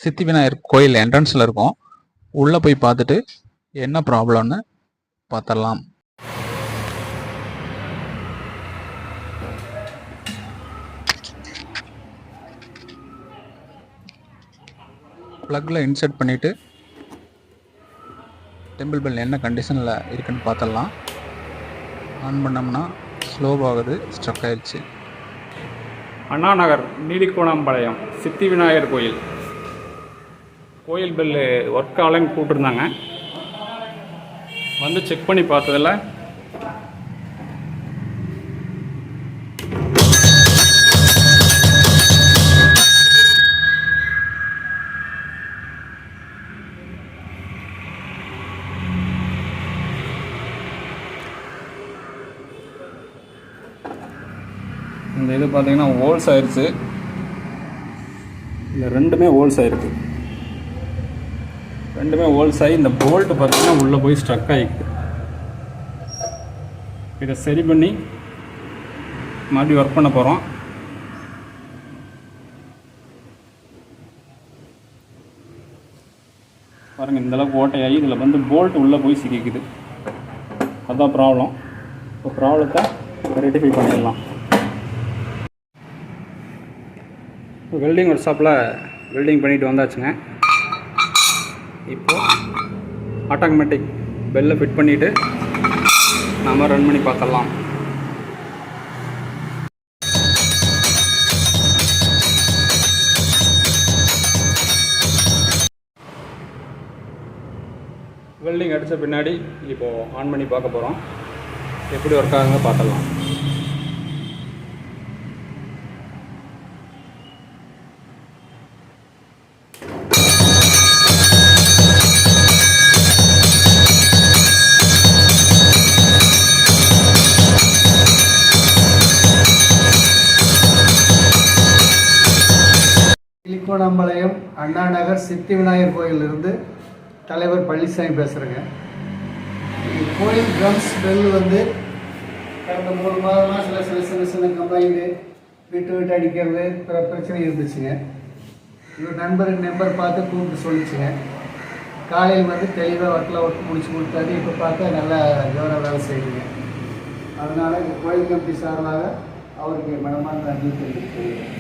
சித்தி விநாயகர் கோயில் என்ட்ரன்ஸில் இருக்கும். உள்ளே போய் பார்த்துட்டு என்ன ப்ராப்ளம்னு பார்த்துடலாம். ப்ளக்கில் இன்சர்ட் பண்ணிவிட்டு டெம்பிள் பெல் என்ன கண்டிஷனில் இருக்குன்னு பார்த்துடலாம். ஆன் பண்ணோம்னா ஸ்லோவாகுது, ஸ்ட்ரக் ஆயிடுச்சு. அண்ணா நகர் நீலிக்கோணாம்பாளையம் சித்தி விநாயகர் கோயில் கோயில் பெல்லு ஒர்க் ஆகலைன்னு கூப்பிட்டுருந்தாங்க. வந்து செக் பண்ணி பார்த்ததில் இந்த இது பார்த்தீங்கன்னா ஹோல்ஸ் ஆயிடுச்சு. இந்த ரெண்டுமே ஹோல்ஸ் ஆகிருக்கு. ரெண்டுமே ஹோல்ஸ் ஆகி இந்த போல்ட்டு பார்த்தீங்கன்னா உள்ளே போய் ஸ்ட்ரக் ஆகிருக்கு. இதை சரி பண்ணி மறுபடியும் ஒர்க் பண்ண போகிறோம். பாருங்கள், இந்தளவுக்கு ஓட்டையாகி இதில் வந்து போல்ட் உள்ளே போய் சிக்கிக்குது. அதுதான் ப்ராப்ளம். இப்போ ப்ராப்ளத்தை ரெக்டிஃபை பண்ணிடலாம். வெல்டிங் ஒர்க் ஷாப்பில் வெல்டிங் பண்ணிட்டு வந்தாச்சுங்க. இப்போது ஆட்டோமேட்டிக் பெல்லை ஃபிட் பண்ணிவிட்டு நாம் ரன் பண்ணி பார்த்துடலாம். வெல்டிங் அடித்த பின்னாடி இப்போது ஆன் பண்ணி பார்க்க போகிறோம். எப்படி ஒர்க் ஆகுங்க பார்த்துடலாம். நீலிக்கோணாம்பாளையம் அண்ணா நகர் சித்தி விநாயகர் கோயிலிருந்து தலைவர் பழனிசாமி பேசுகிறேங்க. கோயில் ட்ரம்ஸ் பெல் வந்து கடந்த 3 மாதமாக சின்ன கம்ப்ளைண்ட்டு விட்டு அடிக்கிறது பிரச்சனை இருந்துச்சுங்க. இவர் நம்பர் பார்த்து கூப்பிட்டு சொல்லிச்சுங்க. காலையில் வந்து தெளிவாக ஒர்க் முடிச்சு கொடுத்தாரு. இப்போ பார்த்தா நல்லா ஜோராக வேலை செய்யுங்க. அதனால் கோயில் கமிட்டி சார்பாக அவருக்கு மனமான நன்றி தெரிவித்துக் கொள்கிறேன்.